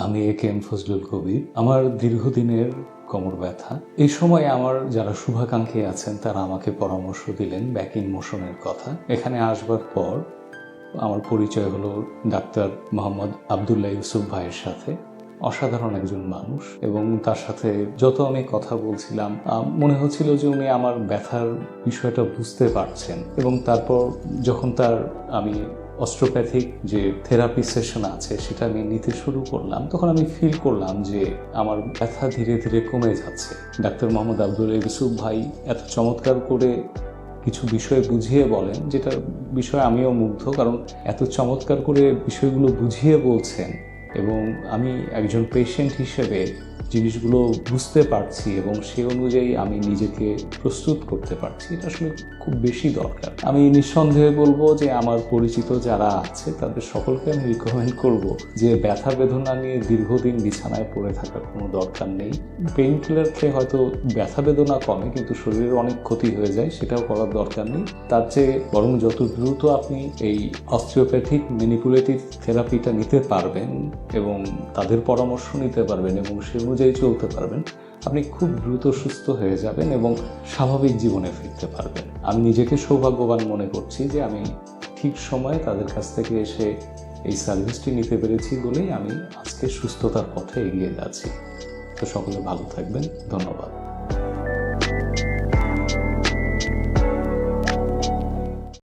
আমি এ.কে.এম. ফজলুল কবির। আমার দীর্ঘদিনের কোমর ব্যথা। এই সময়ে আমার যারা শুভাকাঙ্ক্ষী আছেন তারা আমাকে পরামর্শ দিলেন ব্যাক ইন মোশনের কথা। এখানে আসবার পর আমার পরিচয় হলো ডাক্তার মোহাম্মদ আবদুল্লাহ ইউসুফ ভাইয়ের সাথে। অসাধারণ একজন মানুষ এবং তার সাথে যত আমি কথা বলছিলাম মনে হচ্ছিল যে উনি আমার ব্যথার বিষয়টা বুঝতে পারছেন এবং তারপর যখন আমি অস্ট্রোপ্যাথিক যে থেরাপি সেশন আছে সেটা আমি নিতে শুরু করলাম, তখন আমি ফিল করলাম যে আমার ব্যথা ধীরে ধীরে কমে যাচ্ছে। ডাক্তার মোহাম্মদ আবদুল্লাহ ইউসুফ ভাই এত চমৎকার করে কিছু বিষয় বুঝিয়ে বলেন, যেটা বিষয়ে আমিও মুগ্ধ, কারণ এত চমৎকার করে বিষয়গুলো বুঝিয়ে বলছেন এবং আমি একজন পেশেন্ট হিসেবে জিনিসগুলো বুঝতে পারছি এবং সেই অনুযায়ী আমি নিজেকে প্রস্তুত করতে পারছি। এটা আসলে খুব বেশি দরকার। আমি নিঃসন্দেহে বলবো যে আমার পরিচিত যারা আছে তাদের সকলকে আমি রিকমেন্ড করব যে ব্যথা বেদনা নিয়ে দীর্ঘদিন বিছানায় পড়ে থাকার কোনো দরকার নেই। পেইন কিলার খেয়ে হয়তো ব্যথা বেদনা কমে, কিন্তু শরীরের অনেক ক্ষতি হয়ে যায়, সেটাও করার দরকার নেই। তার চেয়ে বরং যত দ্রুত আপনি এই অস্টিওপ্যাথিক ম্যানিপুলেটিভ থেরাপিটা নিতে পারবেন এবং তাদের পরামর্শ নিতে পারবেন এবং সে অনুযায়ী চলতে পারবেন, আপনি খুব দ্রুত সুস্থ হয়ে যাবেন এবং স্বাভাবিক জীবনে ফিরতে পারবেন। আমি নিজেকে সৌভাগ্যবান মনে করছি যে আমি ঠিক সময়ে তাদের কাছ থেকে এসে এই সার্ভিসটি নিতে পেরেছি বলেই আমি আজকে সুস্থতার পথে এগিয়ে যাচ্ছি। তো সকলে ভালো থাকবেন। ধন্যবাদ।